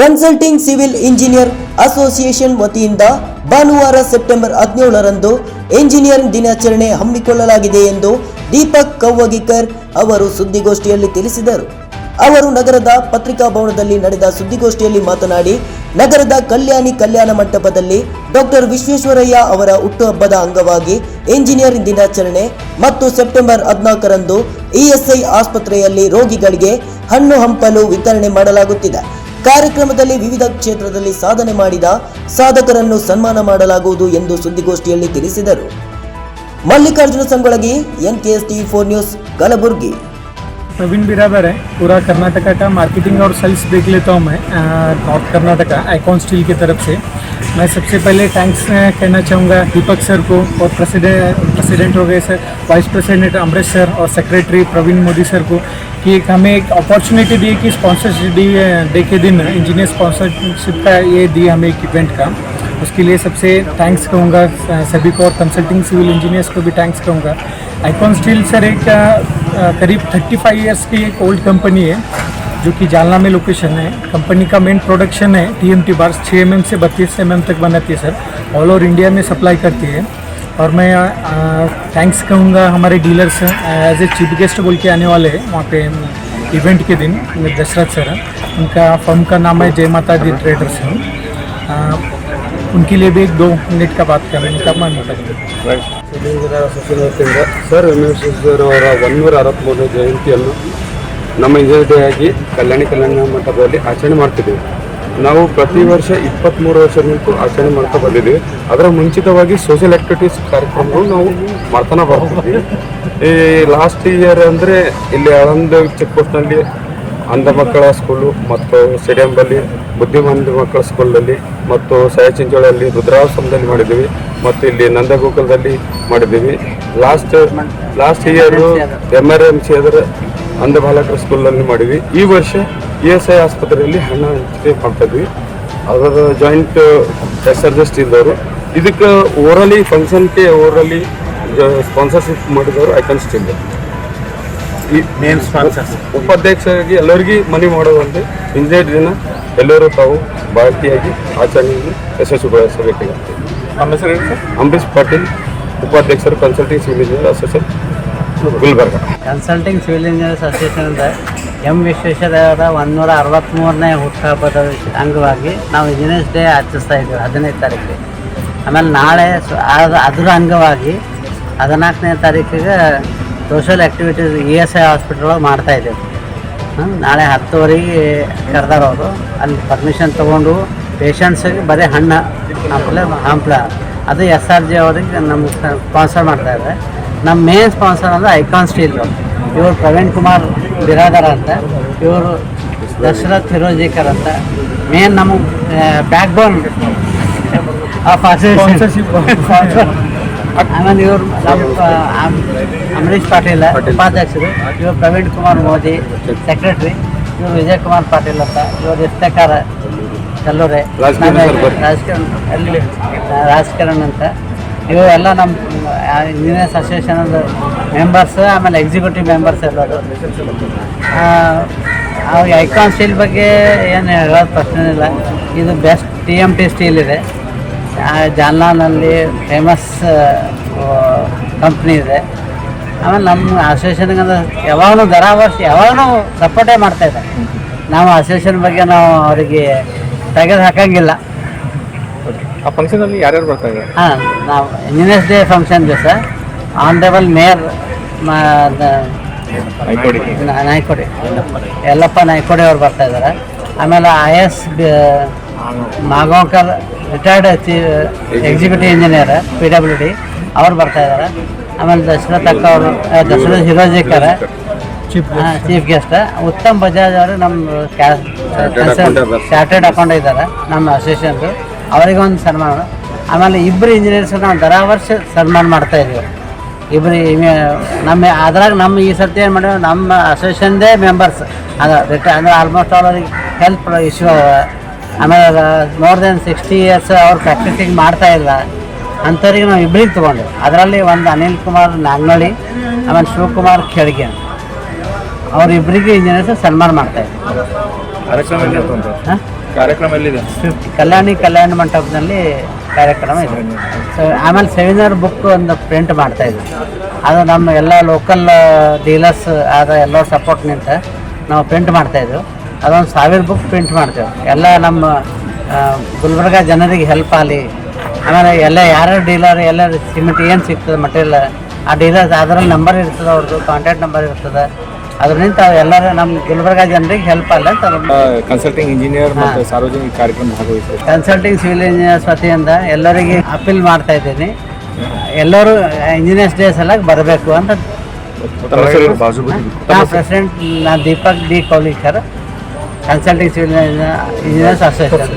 Consulting civil engineer association ವತಿಯಿಂದ ಭಾನುವಾರ September 17ರಂದು engineering ದಿನಾಚರಣೆ ಹಮ್ಮಿಕೊಳ್ಳಲಾಗಿದೆ ಎಂದು ದೀಪಕ್ ಕವ್ವಗಿಕರ್ ಅವರು ಸುದ್ದಿಗೋಷ್ಠಿಯಲ್ಲಿ ತಿಳಿಸಿದರು. ಅವರು ನಗರದ ಪತ್ರಿಕಾ ಭವನದಲ್ಲಿ ನಡೆದ ಸುದ್ದಿಗೋಷ್ಠಿಯಲ್ಲಿ ಮಾತನಾಡಿ, ನಗರದ ಕಲ್ಯಾಣಿ ಕಲ್ಯಾಣ ಮಂಟಪದಲ್ಲಿ ಡಾಕ್ಟರ್ ವಿಶ್ವೇಶ್ವರಯ್ಯ ಅವರ ಹುಟ್ಟುಹಬ್ಬದ ಅಂಗವಾಗಿ ಇಂಜಿನಿಯರಿಂಗ್ ದಿನಾಚರಣೆ ಮತ್ತು ಸೆಪ್ಟೆಂಬರ್ 14ರಂದು ಇಎಸ್ಐ ಆಸ್ಪತ್ರೆಯಲ್ಲಿ ರೋಗಿಗಳಿಗೆ ಹಣ್ಣು ಹಂಪಲು ವಿತರಣೆ ಮಾಡಲಾಗುತ್ತಿದೆ. ಕಾರ್ಯಕ್ರಮದಲ್ಲಿ ವಿವಿಧ ಕ್ಷೇತ್ರದಲ್ಲಿ ಸಾಧನೆ ಮಾಡಿದ ಸಾಧಕರನ್ನು ಸನ್ಮಾನ ಮಾಡಲಾಗುವುದು ಎಂದು ಸುದ್ದಿಗೋಷ್ಠಿಯಲ್ಲಿ ತಿಳಿಸಿದರು. Mallikarjun Sangolagi, NKS TV4 news, Kalaburagi. Praveen Biradar है। पूरा कर्नाटका का मार्केटिंग और सेल्स देख लेता हूँ मैं, नॉर्थ कर्नाटका आइकॉन स्टील की तरफ से। मैं सबसे पहले थैंक्स कहना चाहूँगा दीपक सर को और प्रेसिडेंट हो गए sir, vice president Amrish sir और सेक्रेटरी प्रवीण मोदी सर को कि हमें एक अपॉर्चुनिटी दी कि स्पॉन्सरशिप डे के दिन इंजीनियर स्पॉन्सरशिप का ये दी हमें एक इवेंट का। उसके लिए सबसे थैंक्स कहूँगा सभी को और कंसल्टिंग सिविल इंजीनियर्स को भी थैंक्स कहूँगा। आइकॉन स्टील सर एक करीब 35 इयर्स की एक ओल्ड कंपनी है जो कि जालना में लोकेशन है। कंपनी का मेन प्रोडक्शन है TMT बार्स, 6 mm से 32 mm तक बनाती है सर, ऑल ओवर इंडिया में सप्लाई करती है। और मैं थैंक्स कहूँगा हमारे dealers as a chief guest बोल के आने वाले हैं वहाँ पे इवेंट के दिन, दशरथ सर, उनका फर्म का नाम है जय माता दी ट्रेडर्स है। उनके लिए भी 1-2 मिनट का बात करने का मन होता है। ಸರ್ ವಿಶ್ವೇಶ್ವರಯ್ಯ ಅವರ 163ನೇ ಜಯಂತಿಯನ್ನು ನಮ್ಮ ಇಂಜಿನಿಯರ್ ಡೇ ಆಗಿ ಕಲ್ಯಾಣ ಮಂಟಪದಲ್ಲಿ ಆಚರಣೆ ಮಾಡ್ತಿದ್ದೀವಿ. ನಾವು ಪ್ರತಿ ವರ್ಷ 23 ವರ್ಷದಂತೂ ಆಚರಣೆ ಮಾಡ್ತಾ ಬಂದಿದ್ದೀವಿ. ಅದರ ಮುಂಚಿತವಾಗಿ ಸೋಷಿಯಲ್ ಆಕ್ಟಿವಿಟೀಸ್ ಕಾರ್ಯಕ್ರಮಗಳು ನಾವು ಮಾಡ್ತಾನೆ ಬರ್ತಿದ್ವಿ. ಈ ಲಾಸ್ಟ್ ಇಯರ್ ಅಂದರೆ ಇಲ್ಲಿ ಆಳಂದ ಚೆಕ್ ಪೋಸ್ಟ್ನಲ್ಲಿ ಅಂಧ ಮಕ್ಕಳ ಸ್ಕೂಲು ಮತ್ತು ಸ್ಟೇಡಿಯಂನಲ್ಲಿ ಬುದ್ಧಿಮಾಂದ್ಯ ಮಕ್ಕಳ ಸ್ಕೂಲಲ್ಲಿ ಮತ್ತು ಸಯಚಿಂಚೋಳಲ್ಲಿ ರುದ್ರಾಶ್ರಮದಲ್ಲಿ ಮಾಡಿದ್ದೀವಿ ಮತ್ತು ಇಲ್ಲಿ ನಂದಗೋಕುಲದಲ್ಲಿ ಮಾಡಿದ್ದೀವಿ. ಲಾಸ್ಟ್ ಇಯರು MRMC ಅದರ ಅಂಧ ಬಾಲಕರ ಸ್ಕೂಲಲ್ಲಿ ಮಾಡಿದ್ವಿ. ಈ ವರ್ಷ ESI ಆಸ್ಪತ್ರೆಯಲ್ಲಿ ಹಣ ಹಂಚಿಕೆ ಮಾಡ್ತಾಯಿದ್ವಿ. ಅದರ ಜಾಯಿಂಟ್ ಸರ್ಜೆಸ್ಟ್ ಇದ್ದವರು ಇದಕ್ಕೆ ಓರಲಿ ಫಂಕ್ಷನ್ಗೆ ಓರಲಿ ಸ್ಪಾನ್ಸರ್ಶಿಪ್ ಮಾಡಿದವರು ಐಕಾನ್ ಸ್ಟೀಲ್ ಉಪಾಧ್ಯಕ್ಷರಾಗಿ ಎಲ್ಲರಿಗೂ ಮನೆ ಮಾಡೋದಂತೆ ಇಂಜಿನಿಯರ್ ದಿನ ಎಲ್ಲರೂ ತಾವು ಭಾರತೀಯಾಗಿ ಆಚರಣೆಯನ್ನು ಯಶಸ್ವಿಗೊಳಿಸಬೇಕಾಗಿದೆ. ಅಂಬರೀಶ್ ಪಾಟೀಲ್, ಉಪಾಧ್ಯಕ್ಷರು consulting civil engineer association Gulbarga. Consulting civil engineers association ಅಂದರೆ ವಿಶ್ವೇಶ್ವರಯ್ಯ ಅವರ 163ನೇ ಹುಟ್ಟುಹಬ್ಬದ ಅಂಗವಾಗಿ ನಾವು ಇಂಜಿನಿಯರ್ಸ್ ಡೇ ಆಚರಿಸ್ತಾ ಇದ್ದೀವಿ 15ನೇ ತಾರೀಕಿಗೆ. ಆಮೇಲೆ ನಾಳೆ ಅದರ ಅಂಗವಾಗಿ 14ನೇ ತಾರೀಕಿಗೆ ಸೋಷಲ್ ಆ್ಯಕ್ಟಿವಿಟೀಸ್ ESI ಹಾಸ್ಪಿಟಲ್ ಮಾಡ್ತಾಯಿದ್ದೇವೆ. ನಾಳೆ 10ವರೆಗೆ ಕರೆದಾರ ಅವರು. ಅಲ್ಲಿ ಪರ್ಮಿಷನ್ ತೊಗೊಂಡು ಪೇಷಂಟ್ಸಿಗೆ ಬರೀ ಹಣ್ಣು ಹಂಪ್ಲ ಅದು SRG ಅವರಿಗೆ ನಮ್ಗೆ ಸ್ಪಾನ್ಸರ್ ಮಾಡ್ತಾಯಿದ್ದಾರೆ. ನಮ್ಮ ಮೇನ್ ಸ್ಪಾನ್ಸರ್ ಅಂದರೆ ಐಕಾನ್ ಸ್ಟೀಲ್. ಇವರು ಪ್ರವೀಣ್ ಕುಮಾರ್ ಬಿರಾದರ್ ಅಂತ, ಇವರು ದಶರಥ್ ಹಿರೋಜಿಕರ್ ಅಂತ. ಮೇನ್ ನಮಗೆ ಬ್ಯಾಕ್ ಬೋನ್ ಆಫ್ ಅಸೋಸಿಯೇಷನ್. ಆಮೇಲೆ ಇವರು ನಮ್ಮ ಅಮರೀಶ್ ಪಾಟೀಲ್ ಉಪಾಧ್ಯಕ್ಷರು, ಇವರು ಪ್ರವೀಣ್ ಕುಮಾರ್ ಮೋದಿ ಸೆಕ್ರೆಟ್ರಿ, ಇವರು ವಿಜಯ್ ಕುಮಾರ್ ಪಾಟೀಲ್ ಅಂತ, ಇವರು ಇಷ್ಟಕಾರ ಕಲ್ಲೂರೆ ರಾಜಕಾರಣ ಅಂತ. ಇವೆಲ್ಲ ನಮ್ಮ ಇಂಜಿನಿಯರ್ಸ್ ಅಸೋಸಿಯೇಷನ್ ಮೆಂಬರ್ಸ್, ಆಮೇಲೆ ಎಕ್ಸಿಕ್ಯೂಟಿವ್ ಮೆಂಬರ್ಸ್ ಎಲ್ಲರು. ಅವ್ರಿಗೆ ಐಕಾನ್ ಸ್ಟೀಲ್ ಬಗ್ಗೆ ಏನು ಹೇಳೋದು ಪ್ರಶ್ನೆ ಇಲ್ಲ. ಇದು ಬೆಸ್ಟ್ TMT ಸ್ಟೀಲ್ ಇದೆ, ಜಾಲ್ನಾನಲ್ಲಿ ಫೇಮಸ್ ಕಂಪ್ನಿ ಇದೆ. ಆಮೇಲೆ ನಮ್ಮ ಅಸೋಸಿಯೇಷನ್ಗೆ ಅಂದ್ರೆ ಯಾವಾಗಲೂ ವರ್ಷ ಯಾವಾಗಲೂ ಸಪೋರ್ಟೇ ಮಾಡ್ತಾಯಿದ್ದಾರೆ. ನಾವು ಅಸೋಸಿಯೇಷನ್ ಬಗ್ಗೆ ನಾವು ಅವರಿಗೆ ತೆಗೆದು ಹಾಕೋಂಗಿಲ್ಲ. ಆ ಫಂಕ್ಷನಲ್ಲಿ ಯಾರ್ಯಾರು ಬರ್ತಾರೆ? ಹಾಂ, ನಾವು ಇಂಜಿನಿಯರ್ಸ್ ಡೇ ಫಂಕ್ಷನ್ ದಿವಸ ಆನರೇಬಲ್ ಮೇಯರ್ ನಾಯ್ಕೋಡಿ ಯಲ್ಲಪ್ಪ ನಾಯ್ಕೋಡಿ ಅವ್ರು ಬರ್ತಾಯಿದ್ದಾರೆ. ಆಮೇಲೆ IS Magonkar retired executive engineer PWD ಅವ್ರು ಬರ್ತಾಯಿದ್ದಾರೆ. ಆಮೇಲೆ ದಶರಥ್ ಹಿರೋಜಿಕರ್ ಚೀಫ್ ಗೆಸ್ಟ್. ಉತ್ತಮ್ ಬಜಾಜ್ ಅವರು ನಮ್ಮ ಚಾರ್ಟೆಡ್ ಅಕೌಂಟ್ ಇದ್ದಾರೆ ನಮ್ಮ ಅಸೋಸಿಯೇಷನ್ದು, ಅವರಿಗೊಂದು ಸನ್ಮಾನ. ಆಮೇಲೆ ಇಬ್ಬರು ಇಂಜಿನಿಯರ್ಸ್ ನಾವು ವರ್ಷ ಸನ್ಮಾನ ಮಾಡ್ತಾಯಿದ್ದೀವಿ. ಇಬ್ಬರು ಅದ್ರಾಗ ನಮ್ಮ ಈ ಸರ್ತಿ ಏನು ಮಾಡಿದ್ರೆ ನಮ್ಮ ಅಸೋಸಿಯೇಷನ್ದೇ ಮೆಂಬರ್ಸ್ ಅಂದರೆ ಆಲ್ಮೋಸ್ಟ್ ಆಲ್ ಅವ್ರಿಗೆ ಹೆಲ್ತ್ ಇಶ್ಯೂ ಅವ. ಆಮೇಲೆ ಮೋರ್ ದೆನ್ 60 ಇಯರ್ಸ್ ಅವ್ರು ಪ್ರಾಕ್ಟೀಸಿಂಗ್ ಮಾಡ್ತಾಯಿಲ್ಲ ಅಂಥವ್ರಿಗೆ ನಾವು ಇಬ್ಬರಿಗೆ ತೊಗೊಂಡು, ಅದರಲ್ಲಿ ಒಂದು ಅನಿಲ್ ಕುಮಾರ್ ನಾಗ್ನಳ್ಳಿ, ಆಮೇಲೆ ಶಿವಕುಮಾರ್ ಖೇಡ್ಗೆ, ಅವರಿಬ್ಬರಿಗೆ ಇಂಜಿನಿಯರ್ಸ್ ಸನ್ಮಾನ ಮಾಡ್ತಾಯಿದ್ರು. ಕಾರ್ಯಕ್ರಮ ಎಲ್ಲಿದೆ? ಕಲ್ಯಾಣ ಮಂಟಪದಲ್ಲಿ ಕಾರ್ಯಕ್ರಮ ಇದೆ. ಸೊ ಆಮೇಲೆ ಸೆಮಿನಾರ್ ಬುಕ್ ಒಂದು ಪ್ರಿಂಟ್ ಮಾಡ್ತಾ ಇದ್ವಿ. ಅದು ನಮ್ಮ ಎಲ್ಲ ಲೋಕಲ್ ಡೀಲರ್ಸ್ ಆದ ಎಲ್ಲರ ಸಪೋರ್ಟ್ನಿಂದ ನಾವು ಪ್ರಿಂಟ್ ಮಾಡ್ತಾಯಿದ್ವಿ. ಅದೊಂದು 1000 ಬುಕ್ ಪ್ರಿಂಟ್ ಮಾಡ್ತೇವೆ. ಎಲ್ಲ ನಮ್ಮ ಗುಲ್ಬರ್ಗ ಜನರಿಗೆ ಹೆಲ್ಪ್ ಆಗಲಿ. ಆಮೇಲೆ ಎಲ್ಲ ಯಾರ್ಯಾರು ಡೀಲರ್ ಎಲ್ಲ ಸಿಮೆಂಟ್ ಏನು ಸಿಗ್ತದೆ ಮಟೀರಿಯಲ್, ಆ ಡೀಲರ್ಸ್ ಅದರಲ್ಲಿ ನಂಬರ್ ಇರ್ತದೆ, ಅವ್ರದ್ದು ಕಾಂಟ್ಯಾಕ್ಟ್ ನಂಬರ್ ಇರ್ತದೆ. ಅದರಿಂದ ಎಲ್ಲರೂ ನಮ್ಮ ಗುಲ್ಬರ್ಗ ಜನರಿಗೆ ಹೆಲ್ಪ್ ಆಗಲಿ ಅಂತ ಕನ್ಸಲ್ಟಿಂಗ್ ಇಂಜಿನಿಯರ್ ಮತ್ತು ಸಾರ್ವಜನಿಕ ಕಾರ್ಯಕ್ರಮ ಭಾಗವಹಿಸಿದೆ. ಕನ್ಸಲ್ಟಿಂಗ್ ಸಿವಿಲ್ ಇಂಜಿನಿಯರ್ಸ್ ವತಿಯಿಂದ ಎಲ್ಲರಿಗೆ ಅಪೀಲ್ ಮಾಡ್ತಾ ಇದ್ದೀನಿ, ಎಲ್ಲರೂ ಇಂಜಿನಿಯರ್ಸ್ ಡೇ ಸಲುವಾಗಿ ಬರಬೇಕು ಅಂತ. ಪ್ರೆಸಿಡೆಂಟ್ ನಾ Deepak D Kaulikar, consulting civil engineers association.